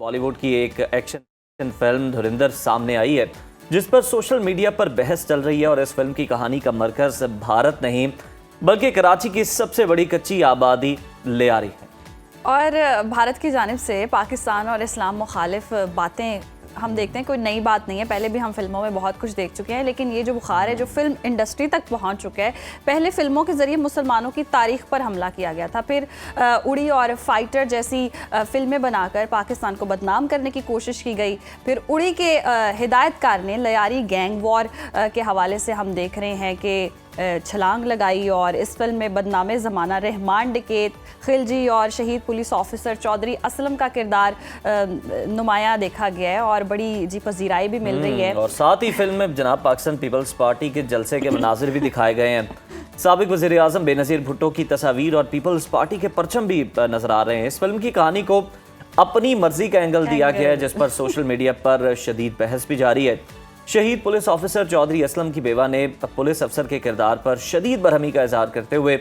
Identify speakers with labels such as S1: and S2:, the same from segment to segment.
S1: बॉलीवुड की एक action film धुरंधर सामने आई है, जिस पर सोशल मीडिया पर बहस चल रही है। और इस फिल्म की कहानी का मरकज भारत नहीं बल्कि कराची की सबसे बड़ी कच्ची आबादी ले आ रही है।
S2: और भारत की जानिब से पाकिस्तान और इस्लाम मुखालिफ बातें हम देखते हैं, कोई नई बात नहीं है। पहले भी हम फिल्मों में बहुत कुछ देख चुके हैं, लेकिन ये जो बुखार है जो फिल्म इंडस्ट्री तक पहुंच चुका है। पहले फिल्मों के ज़रिए मुसलमानों की तारीख पर हमला किया गया था, फिर उड़ी और फाइटर जैसी फिल्में बनाकर पाकिस्तान को बदनाम करने की कोशिश की गई। फिर उड़ी के हिदायतकार ने लयारी गैंग वॉर के हवाले से हम देख रहे हैं कि छलांग लगाई, और इस फिल्म में बदनामे ज़माना, रहमान डिकेत, खिलजी और शहीद पुलिस ऑफिसर चौधरी असलम का किरदार नुमाया देखा गया है और बड़ी जी पजीराई भी मिल रही है।
S1: और साथ ही फिल्म में जनाब पाकिस्तान पीपल्स पार्टी के जलसे के मनाजिर भी दिखाए गए हैं। साबिक वज़ीर आज़म बेनज़ीर भुट्टो की तस्वीर और पीपल्स पार्टी के परचम भी नजर आ रहे हैं। इस फिल्म की कहानी को अपनी मर्जी का एंगल दिया गया है, जिस पर सोशल मीडिया पर शदीद बहस भी जारी है। शहीद पुलिस ऑफिसर चौधरी असलम की बेवा ने पुलिस अफसर के किरदार पर शदीद बरहमी का इजहार करते हुए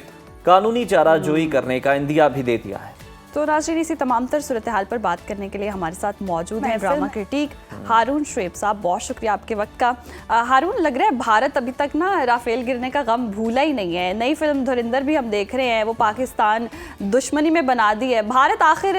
S1: कानूनी चाराजोई करने का इंदिया भी दे दिया है।
S2: तो नाज़रीन, इसी तमाम तर सूरत हाल पर बात करने के लिए हमारे साथ मौजूद हैं ड्रामा क्रिटिक हारून शुएब साहब। बहुत शुक्रिया आपके वक्त का। हारून, लग रहा है भारत अभी तक ना राफेल गिरने का गम भूला ही नहीं है। नई फिल्म धुरंधर भी हम देख रहे हैं, वो पाकिस्तान दुश्मनी में बना दी है। भारत आखिर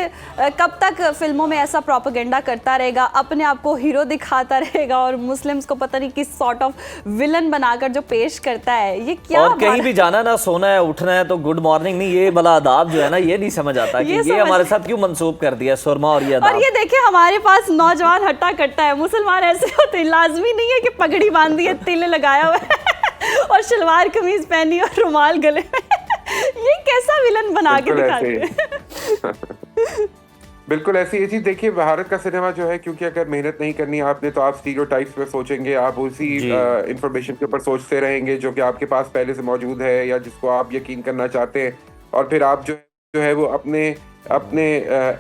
S2: कब तक फिल्मों में ऐसा प्रोपेगेंडा करता रहेगा, अपने आप को हीरो दिखाता रहेगा और मुस्लिम्स को पता नहीं किस सॉर्ट ऑफ विलन बनाकर जो पेश करता है, ये क्या?
S1: और कहीं भी जाना ना, सोना है, उठना है तो गुड मॉर्निंग नहीं, ये बला आदाब जो है ना, ये नहीं समझ आता कि ये हमारे साथ क्यों मंसूब कर दिया सुरमा और ये आदाब।
S2: और ये देखिए, हमारे पास नौजवान हट्टा कट्टा है, मुसलमान ऐसे होते हैं। लाजमी नहीं है कि पगड़ी बांधी है, तिल लगाया हुआ है और शलवार कमीज पहनी और रुमाल गले में। ये कैसा विलन बना के दिखाते हैं?
S3: बिल्कुल ऐसी ये चीज। देखिए, भारत का सिनेमा जो है, क्योंकि अगर मेहनत नहीं करनी आपने तो आप स्टीरियोटाइप्स पे सोचेंगे, आप उसी इंफॉर्मेशन के ऊपर सोचते रहेंगे जो कि आपके पास पहले से मौजूद है या जिसको आप यकीन करना चाहते हैं, और फिर आप जो है वो अपने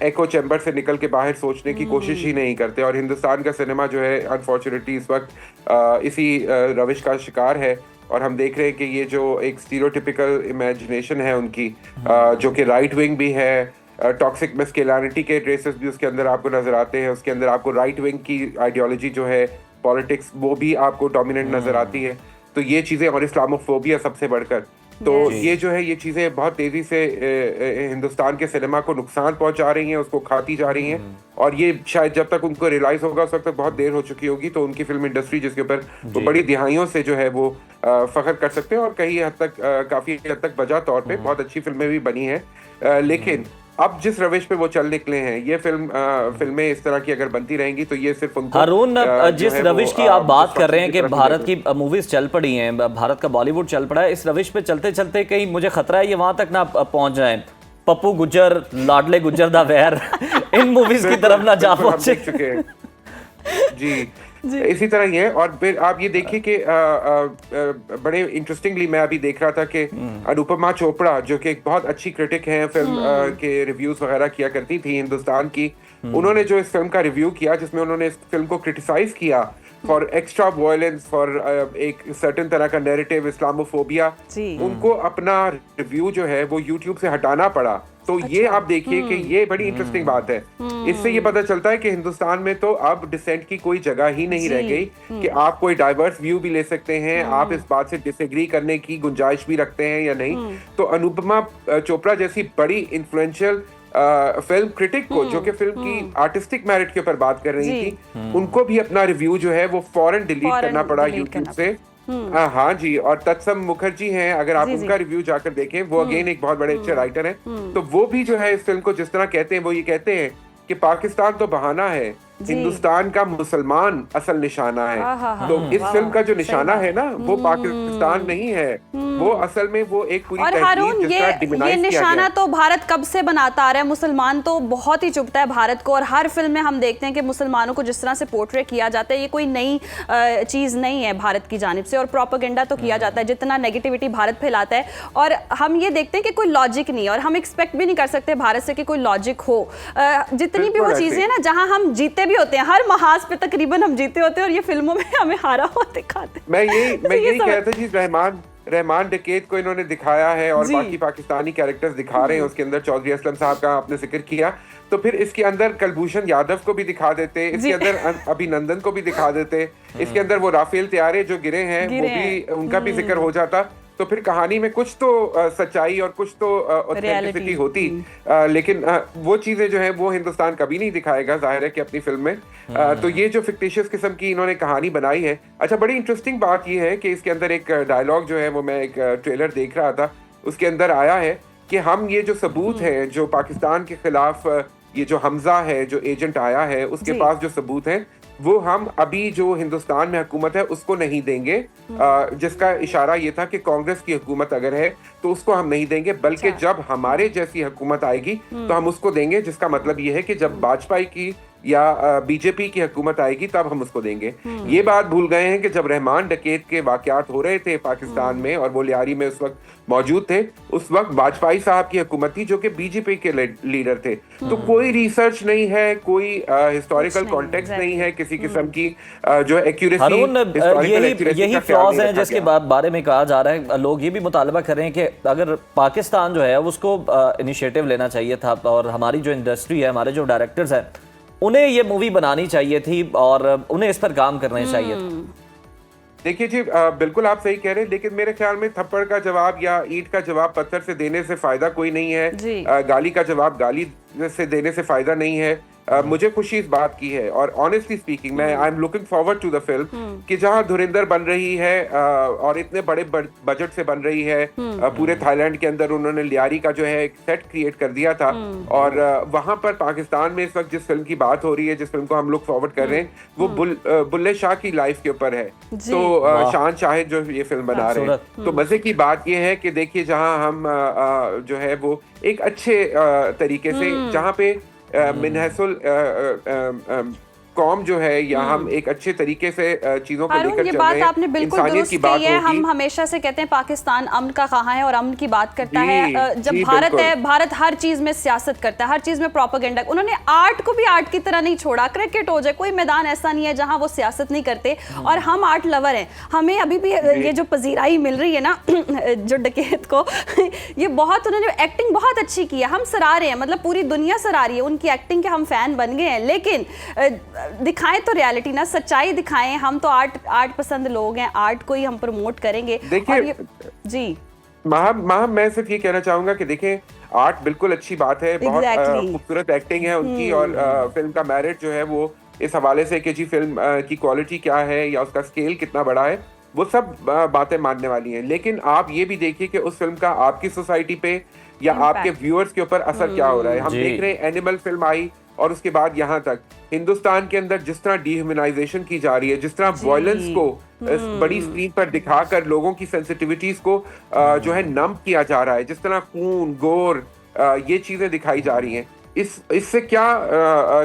S3: एको चैम्बर से निकल के बाहर सोचने की कोशिश ही नहीं करते। और हिंदुस्तान का सिनेमा जो है अनफॉर्चुनेटली इस वक्त इसी रविश का शिकार है। और हम देख रहे हैं कि ये जो एक स्टीरियोटिपिकल इमेजिनेशन है उनकी, जो कि राइट विंग भी है, टॉक्सिक मैस्कुलिनिटी के ट्रेसेस भी उसके अंदर आपको नजर आते हैं। उसके अंदर आपको राइट विंग की आइडियोलॉजी जो है, पॉलिटिक्स, वो भी आपको डोमिनेंट नजर आती है। तो ये चीज़ें, और इस्लामोफोबिया सबसे बढ़कर, तो ये जो है, ये चीज़ें बहुत तेज़ी से हिंदुस्तान के सिनेमा को नुकसान पहुंचा रही हैं, उसको खाती जा रही हैं। और ये शायद जब तक उनको रियलाइज़ होगा उस वक्त तक बहुत देर हो चुकी होगी। तो उनकी फिल्म इंडस्ट्री, जिसके ऊपर वो बड़ी दिहाइयों से जो है वो फ़ख्र कर सकते हैं, और कई हद तक, काफ़ी हद तक वजह तौर पे बहुत अच्छी फिल्में भी बनी हैं। लेकिन अब जिस रविश पे वो चल निकले हैं, ये फिल्में इस तरह की अगर बनती रहेंगी तो ये सिर्फ उनको,
S1: हारून, जिस रविश की आप बात कर रहे हैं कि भारत की मूवीज चल पड़ी हैं, भारत का बॉलीवुड चल पड़ा है, इस रविश पे चलते चलते कहीं मुझे खतरा है ये वहां तक ना पहुंच जाए, पप्पू गुज्जर, लाडले गुज्जर दा वैर इन मूवीज की तरफ ना जा पहुंचे।
S3: जी, इसी तरह ही है। और फिर आप ये देखिए कि बड़े इंटरेस्टिंगली मैं अभी देख रहा था कि अनुपमा चोपड़ा, जो कि एक बहुत अच्छी क्रिटिक हैं, फिल्म के रिव्यूज वगैरह किया करती थी हिंदुस्तान की, उन्होंने जो इस फिल्म का रिव्यू किया, जिसमें उन्होंने इस फिल्म को क्रिटिसाइज किया फॉर एक्स्ट्रा वायलेंस, फॉर एक सर्टेन तरह का नैरेटिव, इस्लामोफोबिया, उनको अपना रिव्यू जो है वो यूट्यूब से हटाना पड़ा। तो ये आप देखिए कि ये बड़ी इंटरेस्टिंग बात है। इससे ये पता चलता है कि हिंदुस्तान में तो अब डिसेंट की कोई जगह ही नहीं रह गई, कि आप कोई डाइवर्स व्यू भी ले सकते हैं, आप इस बात से डिसएग्री करने की गुंजाइश भी रखते हैं या नहीं। तो अनुपमा चोपड़ा जैसी बड़ी इन्फ्लुएंशियल फिल्म क्रिटिक को, जो कि फिल्म की आर्टिस्टिक मेरिट के ऊपर बात कर रही थी, उनको भी अपना रिव्यू जो है वो फौरन डिलीट करना पड़ा यूट्यूब से। हाँ जी। और तत्सम मुखर्जी हैं, अगर आप उनका रिव्यू जाकर देखें, वो अगेन एक बहुत बड़े अच्छे राइटर हैं। तो वो भी जो है इस फिल्म को जिस तरह कहते हैं, वो ये कहते हैं कि पाकिस्तान तो बहाना है, हिंदुस्तान का मुसलमान असल निशाना है। तो इस फिल्म का जो निशाना है ना, वो पाकिस्तान नहीं है, वो असल में वो एक पूरी
S2: और हारून, ये निशाना तो भारत कब से बनाता आ रहा है। मुसलमान तो बहुत ही चुभता है भारत को, और हर फिल्म में हम देखते हैं कि मुसलमानों को जिस तरह से पोर्ट्रे किया जाता है, ये कोई नई चीज़ नहीं है भारत की जानिब से। और प्रोपेगेंडा तो किया जाता है, जितना नेगेटिविटी भारत फैलाता है, और हम ये देखते हैं कि कोई लॉजिक नहीं है, और हम एक्सपेक्ट भी नहीं कर सकते भारत से कि कोई लॉजिक हो। जितनी भी वो चीज़ें हैं ना, जहाँ हम जीते भी होते हैं, हर महाज पे तकरीबन हम जीते होते हैं, और ये फिल्मों में हमें हारा हुआ दिखाते हैं।
S3: मैं यही कहता जी, रहमान डकैत को इन्होंने दिखाया है और
S2: जी।
S3: बाकी पाकिस्तानी कैरेक्टर्स दिखा रहे हैं, उसके अंदर चौधरी असलम साहब का आपने जिक्र किया, तो फिर इसके अंदर कुलभूषण यादव को भी दिखा देते, इसके अंदर अभिनंदन को भी दिखा देते, इसके अंदर वो राफेल त्यारे जो गिरे हैं वो भी, उनका भी जिक्र हो जाता, तो फिर कहानी में कुछ तो सच्चाई और कुछ तो ऑथेंटिसिटी होती। लेकिन वो चीजें जो है वो हिंदुस्तान कभी नहीं दिखाएगा, जाहिर है कि अपनी फिल्म में। तो ये जो फिक्टिशियस किस्म की इन्होंने कहानी बनाई है। अच्छा, बड़ी इंटरेस्टिंग बात ये है कि इसके अंदर एक डायलॉग जो है वो, मैं एक ट्रेलर देख रहा था, उसके अंदर आया है कि हम ये जो सबूत है जो पाकिस्तान के खिलाफ, ये जो हमजा है जो एजेंट आया है, उसके पास जो सबूत है वो हम अभी जो हिंदुस्तान में हुकूमत है उसको नहीं देंगे, जिसका इशारा ये था कि कांग्रेस की हुकूमत अगर है तो उसको हम नहीं देंगे, बल्कि जब हमारे जैसी हुकूमत आएगी तो हम उसको देंगे, जिसका मतलब ये है कि जब वाजपेयी की या बीजेपी की हुकूमत आएगी तब हम उसको देंगे। ये बात भूल गए हैं कि जब रहमान डकैत के वाकयात हो रहे थे पाकिस्तान में और वो लियारी में उस वक्त मौजूद थे, उस वक्त वाजपेयी साहब की हुकूमत थी जो कि बीजेपी के लीडर थे। तो कोई रिसर्च नहीं है, कोई हिस्टोरिकल कॉन्टेक्स्ट नहीं है किसी किस्म की जो एक्यूरेसी,
S1: यही फ्लॉज हैं जिसके बारे में कहा जा रहा है। लोग ये भी मुतालबा कर रहे हैं कि अगर पाकिस्तान जो है उसको इनिशिएटिव लेना चाहिए था और हमारी जो इंडस्ट्री है, हमारे जो डायरेक्टर्स हैं, उन्हें ये मूवी बनानी चाहिए थी और उन्हें इस पर काम करना चाहिए था।
S3: देखिए जी, बिल्कुल आप सही कह रहे हैं, लेकिन मेरे ख्याल में थप्पड़ का जवाब या ईंट का जवाब पत्थर से देने से फायदा कोई नहीं है, गाली का जवाब गाली से देने से फायदा नहीं है। मुझे खुशी इस बात की है और ऑनेस्टली स्पीकिंग मैं I am looking forward to the film कि जहां धुरंधर बन रही है और इतने बड़े बजट से बन रही है, पूरे थाईलैंड के अंदर उन्होंने लियारी का जो है एक सेट क्रिएट कर दिया था, और वहां पर पाकिस्तान में इस वक्त जिस फिल्म की बात हो रही है, जिस फिल्म को हम लुक फॉरवर्ड कर रहे हैं, वो बुल्ले शाह की लाइफ के ऊपर है। तो शान शाहिद जो ये फिल्म बना रहे हैं, तो मजे की बात ये है कि देखिए जहां हम जो है वो एक अच्छे तरीके से, जहां पे मिनहसुल कौम जो है, या हम एक अच्छे तरीके से चीजों को लेकर चल रहे हैं।
S2: आपने बिल्कुल दुरुस्त की है। हम हमेशा से कहते हैं पाकिस्तान अमन का कहाँ है और अमन की बात करता है। जब भारत है, भारत हर चीज में सियासत करता है, हर चीज में प्रोपेगेंडा। उन्होंने आर्ट को भी आर्ट की तरह नहीं छोड़ा। क्रिकेट हो जाए, कोई मैदान ऐसा नहीं है जहां वो सियासत नहीं करते, और हम आर्ट लवर हैं। हमें अभी भी ये जो पजीराई मिल रही है ना जो डकैत को, ये बहुत, उन्होंने एक्टिंग बहुत अच्छी की है, हम सराह रहे हैं, मतलब पूरी दुनिया सराह रही है उनकी एक्टिंग के, हम फैन बन गए हैं। लेकिन दिखाएं तो रियलिटी ना, सच्चाई दिखाएं। हम तो आर्ट पसंद लोग हैं, आर्ट को ही हम प्रमोट करेंगे।
S3: देखिए
S2: जी
S3: मैं सिर्फ ये कहना चाहूंगा कि देखें, आर्ट बिल्कुल अच्छी बात है, बहुत खूबसूरत एक्टिंग है उनकी, और फिल्म का मेरिट जो है वो इस हवाले से कि जी फिल्म की क्वालिटी क्या है या उसका स्केल कितना बड़ा है, वो सब बातें मानने वाली हैं। लेकिन आप ये भी देखिए कि उस फिल्म का आपकी सोसाइटी पे या आपके व्यूअर्स के ऊपर असर क्या हो रहा है। हम देख रहे हैं एनिमल फिल्म आई और उसके बाद यहाँ तक हिंदुस्तान के अंदर जिस तरह डिह्यूमनाइजेशन की जा रही है, जिस तरह वायलेंस को बड़ी स्क्रीन पर दिखाकर लोगों की सेंसिटिविटीज को जो है नम किया जा रहा है, जिस तरह खून गोर ये चीजें दिखाई जा रही हैं, इससे क्या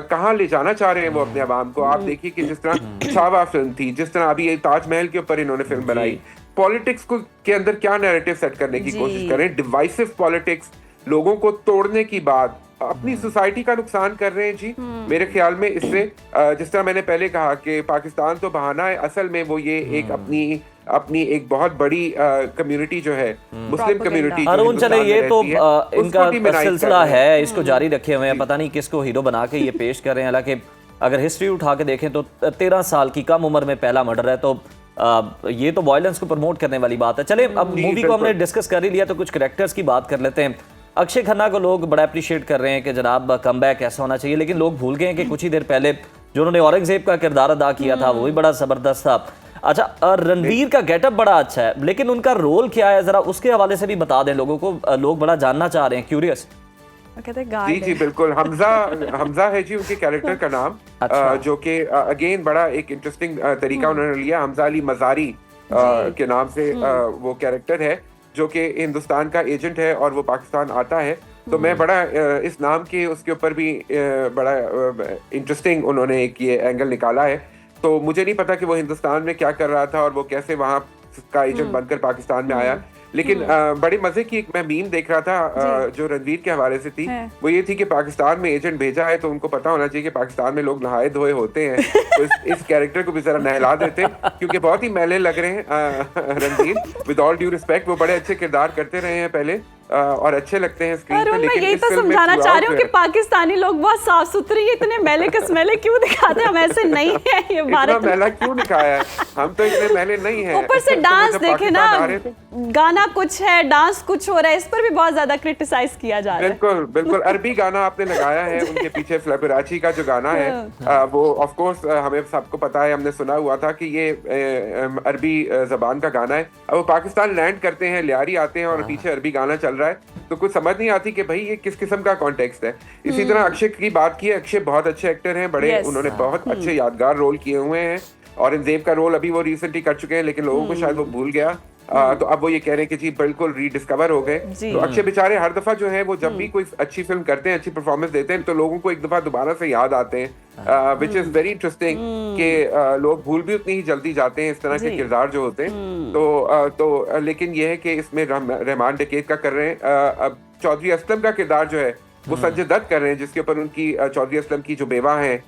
S3: कहाँ ले जाना चाह रहे हैं वो अपने अवाम को। आप देखिए कि जिस तरह छावा फिल्म थी, जिस तरह अभी ताजमहल के ऊपर इन्होंने फिल्म बनाई, पॉलिटिक्स को के अंदर क्या नैरेटिव सेट करने की कोशिश करें, डिवाइसिव पॉलिटिक्स, लोगों को तोड़ने की बात, अपनी सोसाइटी का नुकसान कर रहे हैं जी। मेरे ख्याल में इससे जिस तरह मैंने पहले कहा कि पाकिस्तान तो बहाना है, असल में वो ये एक अपनी एक बहुत बड़ी कम्युनिटी जो है, मुस्लिम कम्युनिटी।
S1: अरुण, चले ये तो इनका सिलसिला है, इसको जारी रखे हुए हैं, पता नहीं किसको हीरो बना के ये पेश कर रहे हैं। हालांकि अगर हिस्ट्री उठा के देखें तो 13 साल की कम उम्र में पहला मर्डर है, तो ये तो वायलेंस को प्रमोट करने वाली बात है। चले, अब मूवी को हमने डिस्कस कर ही लिया तो कुछ कैरेक्टर्स की बात कर लेते हैं। अक्षय खन्ना को लोग बड़ा अप्रिशिएट कर रहे हैं कि जनाब कमबैक ऐसा होना चाहिए, लेकिन लोग भूल गए हैं कि कुछ ही देर पहले जो उन्होंने औरंगजेब का किरदार अदा किया था वो भी बड़ा जबरदस्त था। अच्छा, रणवीर का गेटअप बड़ा अच्छा है, लेकिन उनका रोल क्या है जरा उसके हवाले से भी बता दें लोगों को, लोग बड़ा जानना चाह रहे हैं, क्यूरियस।
S3: जी बिल्कुल, हमजा है जी उनके कैरेक्टर का नाम। अच्छा। जो कि अगेन बड़ा एक इंटरेस्टिंग तरीका उन्होंने लिया, हमजा अली मजारी के नाम से वो कैरेक्टर है जो कि हिंदुस्तान का एजेंट है और वो पाकिस्तान आता है। तो मैं बड़ा इस नाम के उसके ऊपर भी बड़ा इंटरेस्टिंग उन्होंने एक ये एंगल निकाला है। तो मुझे नहीं पता कि वो हिंदुस्तान में क्या कर रहा था और वो कैसे वहाँ का एजेंट बनकर पाकिस्तान में आया, लेकिन बड़े मजे की एक मैं मीम देख रहा था जो रणवीर के हवाले से थी, वो ये थी कि पाकिस्तान में एजेंट भेजा है तो उनको पता होना चाहिए कि पाकिस्तान में लोग नहाए धोए होते हैं, तो इस कैरेक्टर को भी जरा नहला देते क्योंकि बहुत ही मैले लग रहे हैं Ranveer. With all due respect, वो बड़े अच्छे किरदार करते रहे हैं पहले और अच्छे लगते हैं स्क्रीन पे,
S2: मैं
S3: लेकिन
S2: यही
S3: इस
S2: तो
S3: फिल्म में
S2: समझाना चाह रही हूँ कि
S3: throughout
S2: पाकिस्तानी लोग बहुत साफ सुथरे, इतने मैले कसमेले क्यों दिखाते हैं? हम ऐसे नहीं है ये
S3: इतना
S2: भारत में।
S3: मैला क्यों दिखाया है? हम तो इतने मैले नहीं हैं।
S2: ऊपर से
S3: तो
S2: डांस
S3: जब
S2: देखे ना,
S3: पाकिस्तान आ रहे थे,
S2: गाना कुछ है, डांस कुछ हो रहा है, इस पर भी बहुत ज्यादा क्रिटिसाइज किया जा रहा है।
S3: बिल्कुल बिल्कुल अरबी गाना आपने लगाया है उनके पीछे, फ्लबराची का जो गाना है वो ऑफ कोर्स हमें सबको पता है, हमने सुना हुआ था कि ये अरबी जबान का गाना है। अब वो पाकिस्तान लैंड करते हैं, लियारी आते हैं और पीछे अरबी गाना चल रहा है, तो कुछ समझ नहीं आती कि भाई ये किस किस्म का कॉन्टेक्स्ट है। इसी तरह अक्षय की बात की है, अक्षय बहुत अच्छे एक्टर हैं, बड़े उन्होंने बहुत अच्छे यादगार रोल किए हुए हैं। औरंगजेब का रोल अभी वो रिसेंटली कर चुके हैं, लेकिन लोगों को शायद वो भूल गया, तो अब वो ये कह रहे हैं कि जी बिल्कुल रीडिस्कवर हो गए। तो अक्षय बेचारे हर दफा जो है वो जब भी कोई अच्छी फिल्म करते हैं, अच्छी परफॉर्मेंस देते हैं, तो लोगों को एक दफा दोबारा से याद आते हैं, विच इज वेरी इंटरेस्टिंग कि लोग भूल भी उतनी ही जल्दी जाते हैं इस तरह के किरदार जो होते हैं। तो लेकिन ये है कि इसमें रहमान डकैत का कर रहे हैं, अब चौधरी असलम का किरदार जो है वो संजय दत्त कर रहे हैं, जिसके ऊपर उनकी चौधरी असलम की जो बेवा है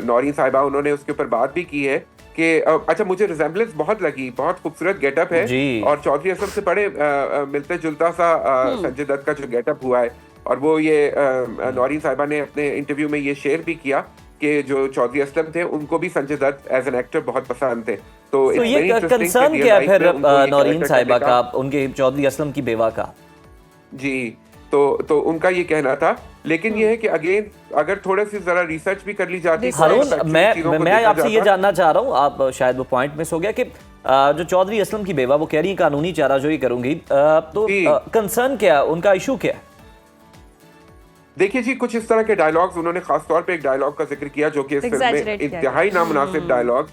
S3: नौरीन साहिबा, उन्होंने उसके ऊपर बात भी की है कि अच्छा मुझे रिजेम्बलेंस बहुत लगी, बहुत खूबसूरत गेटअप है और चौधरी असलम से बड़े मिलते जुलता सा संजय दत्त का जो गेटअप हुआ है। और वो ये नौरीन साहिबा ने अपने इंटरव्यू में ये शेयर भी किया कि जो चौधरी असलम थे उनको भी Sanjay Dutt as an actor बहुत पसंद थे। तो
S1: ये कंसर्न क्या है फिर नौरीन साहिबा का, उनके चौधरी असलम की बेवा का? जी
S3: तो उनका ये कहना था, लेकिन ये है कि अगेन अगर थोड़े सी जरा रिसर्च भी कर ली जाती।
S1: हारून, मैं आपसे ये जानना चाह रहा हूँ, आप शायद वो पॉइंट मिस हो गया कि जो चौधरी असलम की बेवा वो कह रही है कानूनी चाराजोई करूंगी, तो कंसर्न क्या है, उनका इशू क्या है?
S3: देखिए जी, कुछ इस तरह के डायलॉग्स उन्होंने खास तौर पे एक डायलॉग का जिक्र किया जो कि इस फिल्म में इंतहाई नामुनासिब डायलॉग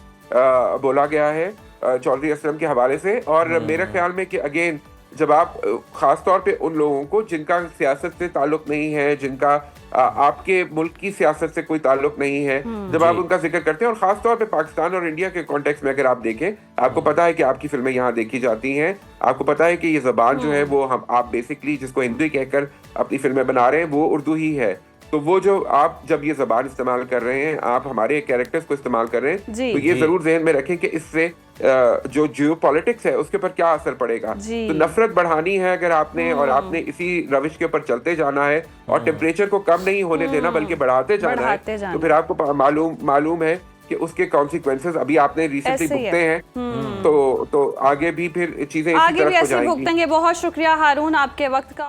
S3: बोला गया है चौधरी असलम के हवाले से। और मेरे ख्याल में कि अगेन जब आप खास तौर पे उन लोगों को जिनका सियासत से ताल्लुक नहीं है, जिनका आपके मुल्क की सियासत से कोई ताल्लुक नहीं है, जब आप उनका जिक्र करते हैं, और खास तौर पे पाकिस्तान और इंडिया के कॉन्टेक्स्ट में अगर आप देखें, आपको पता है कि आपकी फिल्में यहाँ देखी जाती हैं, आपको पता है कि ये जबान जो है वो आप बेसिकली जिसको हिंदी कहकर अपनी फिल्में बना रहे हैं वो उर्दू ही है। तो वो जो आप जब ये जबान इस्तेमाल कर रहे हैं, आप हमारे कैरेक्टर्स को इस्तेमाल कर रहे हैं, तो ये जरूर जहन में रखें कि इससे जो जियो पॉलिटिक्स है उसके ऊपर क्या असर पड़ेगा। तो नफरत बढ़ानी है अगर आपने, और आपने इसी रविश के ऊपर चलते जाना है और टेम्परेचर को कम नहीं होने देना बल्कि बढ़ाते जाना है, तो फिर आपको मालूम है कि उसके कॉन्सिक्वेंसेस अभी आपने रिसेंटली भुगते हैं, तो आगे भी फिर चीजें इसी तरफ हो जाएंगी।
S2: भुगतेंगे। बहुत शुक्रिया हारून आपके वक्त का।